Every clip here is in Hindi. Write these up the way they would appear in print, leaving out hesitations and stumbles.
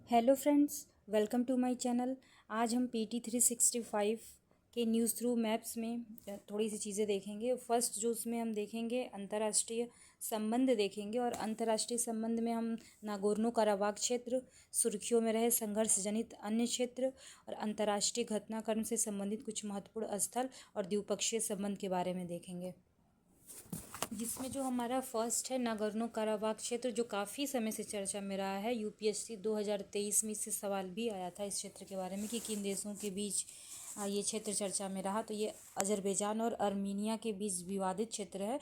Hello friends, welcome to my channel. आज हम PT 365 के न्यूज़ थ्रू मैप्स में थोड़ी सी चीज़ें देखेंगे। फर्स्ट जो उसमें हम देखेंगे अंतर्राष्ट्रीय संबंध देखेंगे, और अंतर्राष्ट्रीय संबंध में हम नागोर्नो कराबाख क्षेत्र, सुर्खियों में रहे संघर्ष जनित अन्य क्षेत्र, और अंतर्राष्ट्रीय घटनाक्रम से संबंधित कुछ महत्वपूर्ण स्थल और द्विपक्षीय संबंध के बारे में देखेंगे। जिसमें जो हमारा फर्स्ट है नागोर्नो कराबाख क्षेत्र, जो काफ़ी समय से चर्चा में रहा है। UPSC 2023 में इससे सवाल भी आया था इस क्षेत्र के बारे में कि किन देशों के बीच ये क्षेत्र चर्चा में रहा। तो ये अजरबैजान और अर्मीनिया के बीच विवादित क्षेत्र है।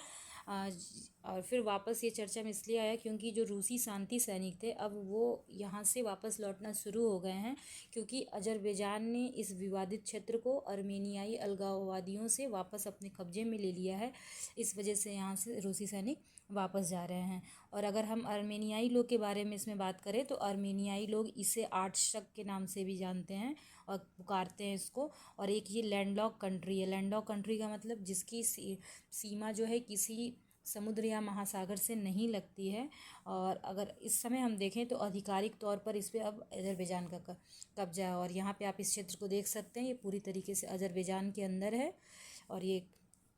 और फिर वापस ये चर्चा में इसलिए आया क्योंकि जो रूसी शांति सैनिक थे अब वो यहाँ से वापस लौटना शुरू हो गए हैं, क्योंकि अजरबैजान ने इस विवादित क्षेत्र को अर्मेनियाई अलगाववादियों से वापस अपने कब्जे में ले लिया है। इस वजह से यहाँ से रूसी सैनिक वापस जा रहे हैं। और अगर हम अर्मेनियाई लोग के बारे में इसमें बात करें तो अर्मेनियाई लोग इसे आर्टशक के नाम से भी जानते हैं और पुकारते हैं इसको। और एक ये लैंडलॉक कंट्री है। लैंडलॉक कंट्री का मतलब जिसकी सीमा जो है किसी समुद्र या महासागर से नहीं लगती है। और अगर इस समय हम देखें तो आधिकारिक तौर पर इस पर अब अजरबैजान का कब्जा है। और यहाँ पे आप इस क्षेत्र को देख सकते हैं, ये पूरी तरीके से अजरबैजान के अंदर है और ये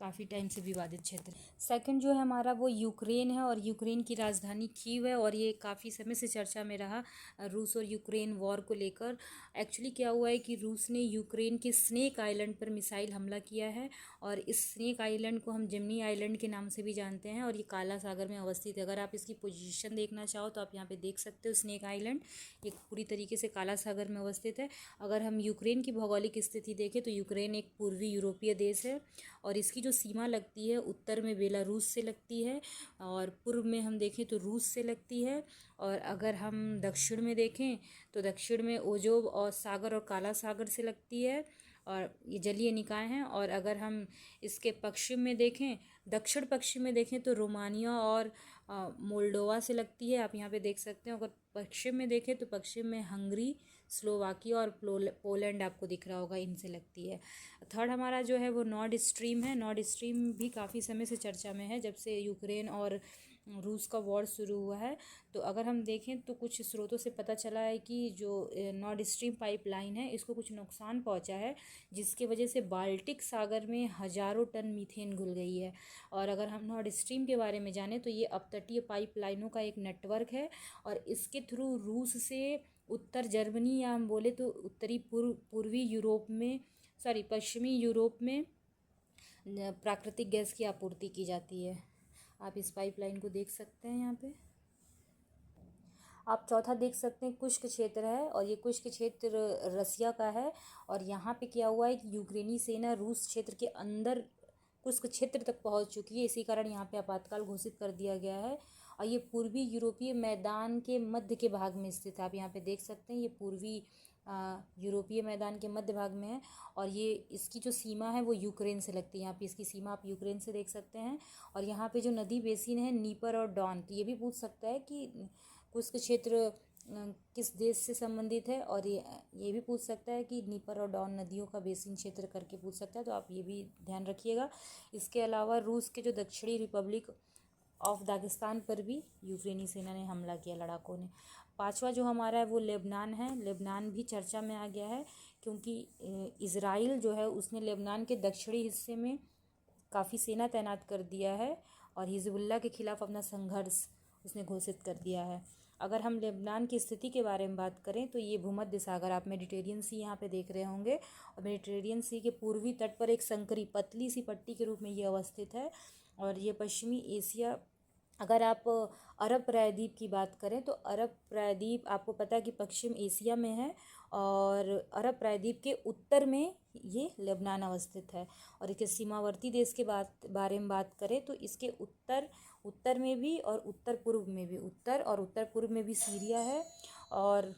काफ़ी टाइम से विवादित क्षेत्र। सेकंड जो है हमारा वो यूक्रेन है, और यूक्रेन की राजधानी कीव है, और ये काफ़ी समय से चर्चा में रहा रूस और यूक्रेन वॉर को लेकर। एक्चुअली क्या हुआ है कि रूस ने यूक्रेन के स्नेक आइलैंड पर मिसाइल हमला किया है, और इस स्नेक आइलैंड को हम जेमिनी आइलैंड के नाम से भी जानते हैं, और ये काला सागर में अवस्थित है। अगर आप इसकी पोजीशन देखना चाहो तो आप यहाँ पे देख सकते हो स्नेक आइलैंड, ये पूरी तरीके से काला सागर में अवस्थित है। अगर हम यूक्रेन की भौगोलिक स्थिति देखें तो यूक्रेन एक पूर्वी यूरोपीय देश है, और इसकी जो सीमा लगती है उत्तर में बेलारूस से लगती है, और पूर्व में हम देखें तो रूस से लगती है। और अगर हम दक्षिण में देखें तो दक्षिण में ओजोव और सागर और काला सागर से लगती है, और ये जलीय निकाय हैं। और अगर हम इसके पश्चिम में देखें, दक्षिण पश्चिम में देखें तो रोमानिया और मोल्डोवा से लगती है, आप यहाँ पे देख सकते हैं। अगर पश्चिम में देखें तो पश्चिम में हंगरी, स्लोवाकिया और पोलैंड आपको दिख रहा होगा, इनसे लगती है। थर्ड हमारा जो है वो नॉर्ड स्ट्रीम है। नॉर्ड स्ट्रीम भी काफ़ी समय से चर्चा में है, जब से यूक्रेन और रूस का वॉर शुरू हुआ है। तो अगर हम देखें तो कुछ स्रोतों से पता चला है कि जो नॉर्ड स्ट्रीम पाइपलाइन है इसको कुछ नुकसान पहुंचा है, जिसकी वजह से बाल्टिक सागर में हज़ारों टन मीथेन घुल गई है। और अगर हम नॉर्ड स्ट्रीम के बारे में जानें तो ये अपतटीय पाइपलाइनों का एक नेटवर्क है, और इसके थ्रू रूस से उत्तर जर्मनी, या हम बोले तो उत्तरी पूर्वी यूरोप में, सॉरी पश्चिमी यूरोप में प्राकृतिक गैस की आपूर्ति की जाती है। आप इस पाइपलाइन को देख सकते हैं यहाँ पे। आप चौथा देख सकते हैं कुश्क क्षेत्र है, और ये कुश्क क्षेत्र रसिया का है। और यहाँ पे क्या हुआ है कि यूक्रेनी सेना रूस क्षेत्र के अंदर कुश्क क्षेत्र तक पहुँच चुकी है, इसी कारण यहाँ पे आपातकाल घोषित कर दिया गया है। और ये पूर्वी यूरोपीय मैदान के मध्य के भाग में स्थित है, आप यहाँ पे देख सकते हैं। ये पूर्वी यूरोपीय मैदान के मध्य भाग में है, और ये इसकी जो सीमा है वो यूक्रेन से लगती है। यहाँ पे इसकी सीमा आप यूक्रेन से देख सकते हैं। और यहाँ पे जो नदी बेसिन है नीपर और डॉन, तो ये भी पूछ सकता है कि कुछ क्षेत्र किस देश से संबंधित है, और ये भी पूछ सकता है कि नीपर और डॉन नदियों का बेसिन क्षेत्र करके पूछ सकता है, तो आप ये भी ध्यान रखिएगा। इसके अलावा रूस के जो दक्षिणी रिपब्लिक ऑफ दागिस्तान पर भी यूक्रेनी सेना ने हमला किया, लड़ाकों ने। पांचवा जो हमारा है वो लेबनान है। लेबनान भी चर्चा में आ गया है, क्योंकि इज़राइल जो है उसने लेबनान के दक्षिणी हिस्से में काफ़ी सेना तैनात कर दिया है, और हिजबुल्लाह के खिलाफ अपना संघर्ष उसने घोषित कर दिया है। अगर हम लेबनान की स्थिति के बारे में बात करें तो ये भूमध्य सागर, आप मेडिटेरियन सी यहाँ पे देख रहे होंगे, और मेडिटेरियन सी के पूर्वी तट पर एक संकरी पतली सी पट्टी के रूप में ये अवस्थित है। और ये पश्चिमी एशिया, अगर आप अरब प्रायद्वीप की बात करें तो अरब प्रायद्वीप आपको पता है कि पश्चिम एशिया में है, और अरब प्रायद्वीप के उत्तर में ये लेबनान अवस्थित है। और इसके सीमावर्ती देश के बारे में बात करें तो इसके उत्तर में भी और उत्तर पूर्व में भी, उत्तर और उत्तर पूर्व में भी सीरिया है। और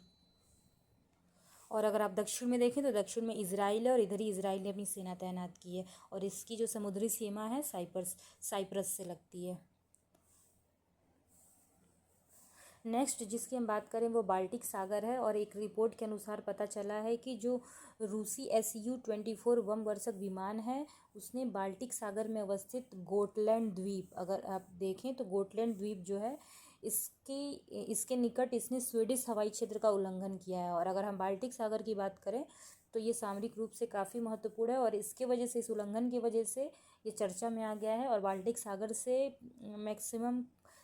अगर आप दक्षिण में देखें तो दक्षिण में इजराइल है, और इधर ही इजराइल ने अपनी सेना तैनात की है। और इसकी जो समुद्री सीमा है साइप्रस से लगती है। नेक्स्ट जिसकी हम बात करें वो बाल्टिक सागर है, और एक रिपोर्ट के अनुसार पता चला है कि जो रूसी SU-24 बमवर्षक विमान है उसने बाल्टिक सागर में अवस्थित गोटलैंड द्वीप, अगर आप देखें तो गोटलैंड द्वीप जो है इसके निकट इसने स्वीडिश हवाई क्षेत्र का उल्लंघन किया है। और अगर हम बाल्टिक सागर की बात करें तो ये सामरिक रूप से काफ़ी महत्वपूर्ण है और इसके वजह से, इस उल्लंघन की वजह से ये चर्चा में आ गया है। और बाल्टिक सागर से मैक्सिमम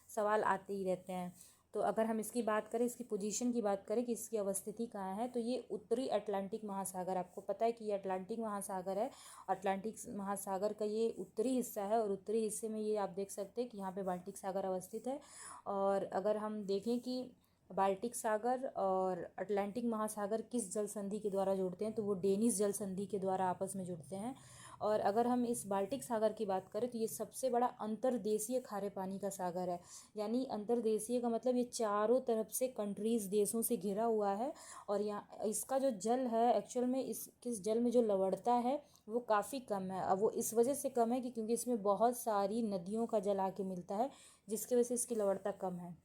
सवाल आते ही रहते हैं। तो अगर हम इसकी बात करें, इसकी पोजीशन की बात करें कि इसकी अवस्थिति कहाँ है, तो ये उत्तरी अटलांटिक महासागर, आपको पता है कि ये अटलांटिक महासागर है। अटलांटिक महासागर का ये उत्तरी हिस्सा है और उत्तरी हिस्से में ये आप देख सकते हैं कि यहाँ पे बाल्टिक सागर अवस्थित है। और अगर हम देखें कि बाल्टिक सागर और अटलांटिक महासागर किस जल संधि के द्वारा जुड़ते हैं, तो वो डेनिस जल संधि के द्वारा आपस में जुड़ते हैं। और अगर हम इस बाल्टिक सागर की बात करें तो ये सबसे बड़ा अंतर्देशीय खारे पानी का सागर है। यानी अंतर्देशीय का मतलब ये चारों तरफ से कंट्रीज़, देशों से घिरा हुआ है। और यहाँ इसका जो जल है एक्चुअल में, किस जल में जो लवणता है वो काफ़ी कम है। अब वो इस वजह से कम है कि क्योंकि इसमें बहुत सारी नदियों का जल आके मिलता है, जिसकी वजह से इसकी लवणता कम है।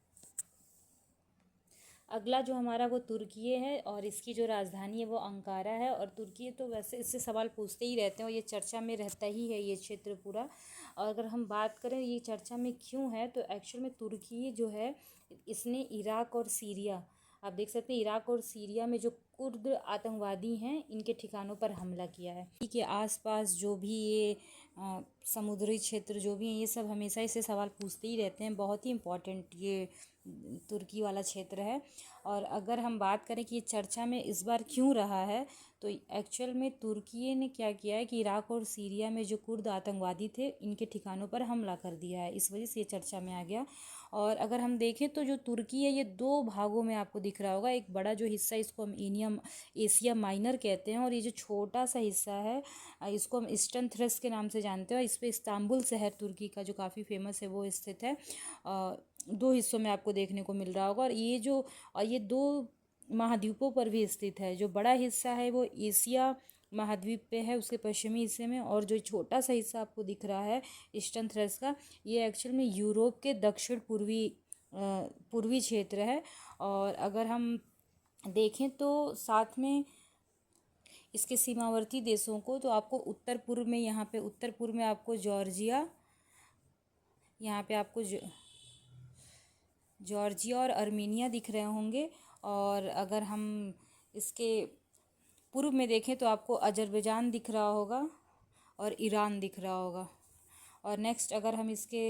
अगला जो हमारा वो तुर्की है और इसकी जो राजधानी है वो अंकारा है। और तुर्की तो वैसे इससे सवाल पूछते ही रहते हैं और ये चर्चा में रहता ही है ये क्षेत्र पूरा। और अगर हम बात करें ये चर्चा में क्यों है, तो एक्चुअल में तुर्की जो है इसने इराक और सीरिया, आप देख सकते हैं इराक और सीरिया में जो कुर्द आतंकवादी हैं इनके ठिकानों पर हमला किया है। के आसपास जो भी ये समुद्री क्षेत्र जो भी हैं, ये सब हमेशा इससे सवाल पूछते ही रहते हैं। बहुत ही इम्पोर्टेंट ये तुर्की वाला क्षेत्र है। और अगर हम बात करें कि ये चर्चा में इस बार क्यों रहा है, तो एक्चुअल में तुर्की ने क्या किया है कि इराक और सीरिया में जो कुर्द आतंकवादी थे इनके ठिकानों पर हमला कर दिया है, इस वजह से ये चर्चा में आ गया। और अगर हम देखें तो जो तुर्की है ये दो भागों में आपको दिख रहा होगा। एक बड़ा जो हिस्सा, इसको हम एशिया माइनर कहते हैं, और ये जो छोटा सा हिस्सा है इसको हम ईस्टर्न थ्रेस के नाम से जानते हैं। और इस पर इस्तांबुल शहर तुर्की का जो काफ़ी फेमस है वो स्थित है। दो हिस्सों में आपको देखने को मिल रहा होगा। और ये दो महाद्वीपों पर भी स्थित है। जो बड़ा हिस्सा है वो एशिया महाद्वीप पे है, उसके पश्चिमी हिस्से में। और जो छोटा सा हिस्सा आपको दिख रहा है ईस्टर्न थ्रेस का, ये एक्चुअल में यूरोप के दक्षिण पूर्वी क्षेत्र है। और अगर हम देखें तो साथ में इसके सीमावर्ती देशों को, तो आपको उत्तर पूर्व में, यहाँ पे उत्तर पूर्व में आपको जॉर्जिया, यहाँ पे आपको जॉर्जिया और अर्मीनिया दिख रहे होंगे। और अगर हम इसके पूर्व में देखें तो आपको अजरबैजान दिख रहा होगा और ईरान दिख रहा होगा। और नेक्स्ट अगर हम इसके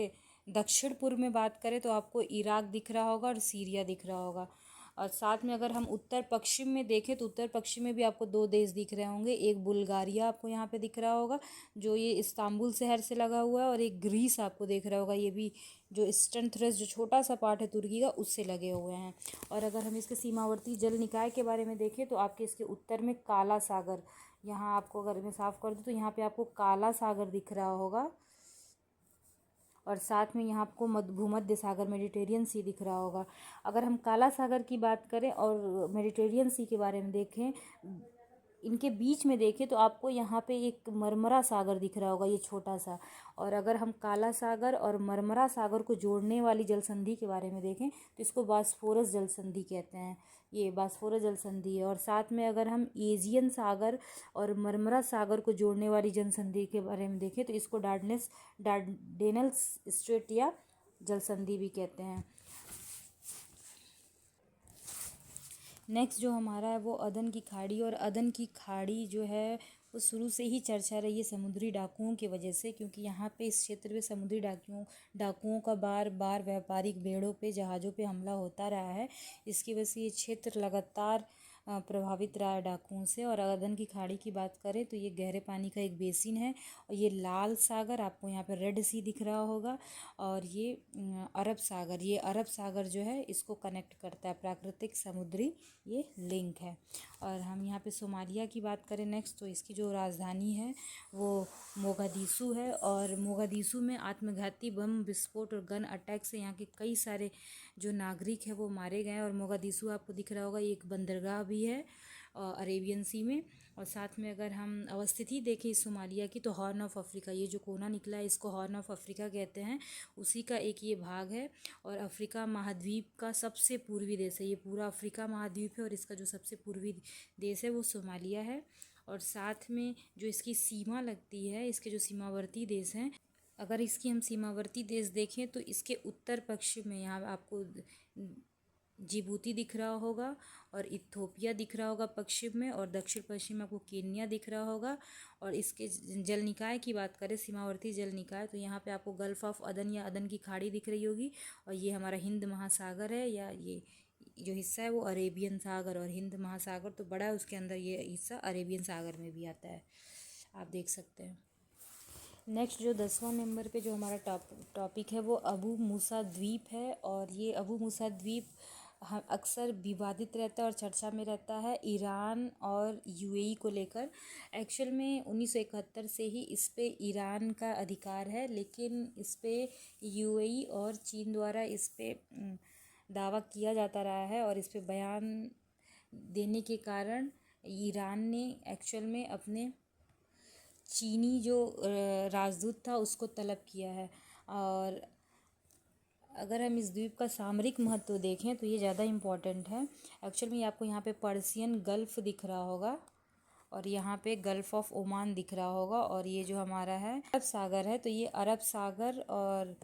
दक्षिण पूर्व में बात करें तो आपको इराक दिख रहा होगा और सीरिया दिख रहा होगा। और साथ में अगर हम उत्तर पश्चिम में देखें तो उत्तर पश्चिम में भी आपको दो देश दिख रहे होंगे। एक बुल्गारिया आपको यहाँ पे दिख रहा होगा जो ये इस्तांबुल शहर से लगा हुआ है, और एक ग्रीस आपको दिख रहा होगा, ये भी जो ईस्टर्न थ्रेस जो छोटा सा पार्ट है तुर्की का उससे लगे हुए हैं। और अगर हम इसके सीमावर्ती जल निकाय के बारे में देखें तो आपके इसके उत्तर में काला सागर, यहाँ आपको अगर मैं साफ कर दूँ तो यहाँ पे आपको काला सागर दिख रहा होगा। और साथ में यहाँ आपको भूमध्य सागर, मेडिटेरियन सी दिख रहा होगा। अगर हम काला सागर की बात करें और मेडिटेरियन सी के बारे में देखें, इनके बीच में देखें तो आपको यहाँ पे एक मरमरा सागर दिख रहा होगा, ये छोटा सा। और अगर हम काला सागर और मरमरा सागर को जोड़ने वाली जल संधि के बारे में देखें तो इसको बास्फोरस जल संधि कहते हैं, ये बास्फोरस जल संधि है। और साथ में अगर हम एजियन सागर और मरमरा सागर को जोड़ने वाली जल संधि के बारे में देखें तो इसको डार्डेनल्स स्ट्रेट या जल संधि भी कहते हैं। नेक्स्ट जो हमारा है वो अदन की खाड़ी। और अदन की खाड़ी जो है वो शुरू से ही चर्चा रही है समुद्री डाकुओं की वजह से, क्योंकि यहाँ पे इस क्षेत्र में समुद्री डाकुओं का बार बार व्यापारिक बेड़ों पे, जहाज़ों पे हमला होता रहा है। इसकी वजह से ये क्षेत्र लगातार प्रभावित रहा है डाकुओं से। और अदन की खाड़ी की बात करें तो ये गहरे पानी का एक बेसिन है। और ये लाल सागर, आपको यहाँ पे रेड सी दिख रहा होगा, और ये अरब सागर जो है इसको कनेक्ट करता है, प्राकृतिक समुद्री ये लिंक है। और हम यहाँ पे सोमालिया की बात करें नेक्स्ट, तो इसकी जो राजधानी है वो मोगादिशु है। और मोगादिशु में आत्मघाती बम विस्फोट और गन अटैक से यहाँ के कई सारे जो नागरिक है वो मारे गए हैं। और मोगादिशु आपको दिख रहा होगा, ये एक बंदरगाह भी है अरेबियन सी में। और साथ में अगर हम अवस्थिति देखें सोमालिया की, तो हॉर्न ऑफ अफ्रीका, ये जो कोना निकला है इसको हॉर्न ऑफ अफ्रीका कहते हैं, उसी का एक ये भाग है। और अफ्रीका महाद्वीप का सबसे पूर्वी देश है, ये पूरा अफ्रीका महाद्वीप है और इसका जो सबसे पूर्वी देश है वो सोमालिया है। और साथ में जो इसकी सीमा लगती है, इसके जो सीमावर्ती देश हैं अगर इसकी हम सीमावर्ती देश देखें तो इसके उत्तर पश्चिम में यहाँ आपको जिबूती दिख रहा होगा और इथोपिया दिख रहा होगा पश्चिम में, और दक्षिण पश्चिम में आपको केन्या दिख रहा होगा। और इसके जल निकाय की बात करें, सीमावर्ती जल निकाय, तो यहाँ पे आपको गल्फ ऑफ अदन या अदन की खाड़ी दिख रही होगी, और ये हमारा हिंद महासागर है, या ये जो हिस्सा है वो अरेबियन सागर, और हिंद महासागर तो बड़ा है, उसके अंदर ये हिस्सा अरेबियन सागर में भी आता है, आप देख सकते हैं। नेक्स्ट जो 10वां नंबर पे जो हमारा टॉपिक है वो अबू मूसा द्वीप है, और ये अबू मूसा द्वीप अक्सर विवादित रहता है और चर्चा में रहता है ईरान और यूएई को लेकर। एक्चुअल में 1971 से ही इस पे ईरान का अधिकार है, लेकिन इस पे यूएई और चीन द्वारा इस पे दावा किया जाता रहा है, और इस पे बयान देने के कारण ईरान ने एक्चुअल में अपने चीनी जो राजदूत था उसको तलब किया है। और अगर हम इस द्वीप का सामरिक महत्व देखें तो ये ज़्यादा इम्पॉर्टेंट है। एक्चुअल में आपको यहाँ पे पर्सियन गल्फ़ दिख रहा होगा, और यहाँ पे गल्फ़ ऑफ ओमान दिख रहा होगा, और ये जो हमारा है अरब सागर है, तो ये अरब सागर और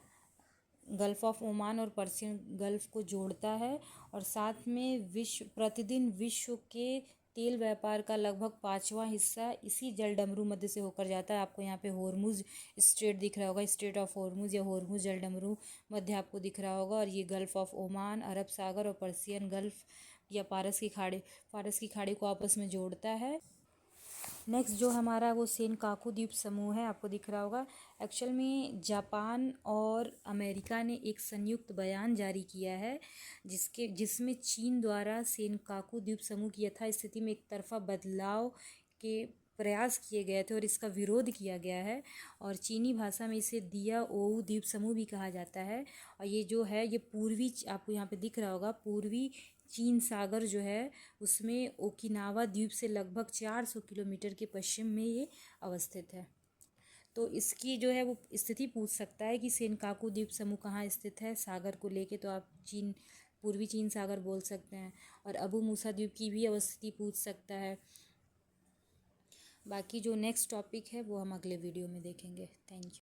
गल्फ़ ऑफ ओमान और पर्सियन गल्फ़ को जोड़ता है। और साथ में प्रतिदिन विश्व के तेल व्यापार का लगभग 5वां हिस्सा इसी जलडमरू मध्य से होकर जाता है। आपको यहाँ पे होर्मुज स्ट्रेट दिख रहा होगा, स्ट्रेट ऑफ होर्मुज या होर्मुज जलडमरू मध्य आपको दिख रहा होगा, और ये गल्फ़ ऑफ ओमान, अरब सागर और पर्सियन गल्फ़ या फारस की खाड़ी को आपस में जोड़ता है। नेक्स्ट जो हमारा वो सेनकाकू द्वीप समूह है, आपको दिख रहा होगा। एक्चुअल में जापान और अमेरिका ने एक संयुक्त बयान जारी किया है जिसमें चीन द्वारा सेनकाकू द्वीप समूह की यथास्थिति में एक तरफा बदलाव के प्रयास किए गए थे और इसका विरोध किया गया है, और चीनी भाषा में इसे दिया ओऊ द्वीप समूह भी कहा जाता है। और ये जो है ये पूर्वी, आपको यहाँ पे दिख रहा होगा, पूर्वी चीन सागर जो है उसमें ओकिनावा द्वीप से लगभग 400 किलोमीटर के पश्चिम में ये अवस्थित है। तो इसकी जो है वो स्थिति पूछ सकता है कि सेनकाकू द्वीप समूह कहाँ स्थित है सागर को लेके, तो आप पूर्वी चीन सागर बोल सकते हैं। और अबू मूसा द्वीप की भी अवस्थिति पूछ सकता है। बाकी जो नेक्स्ट टॉपिक है वो हम अगले वीडियो में देखेंगे। Thank you.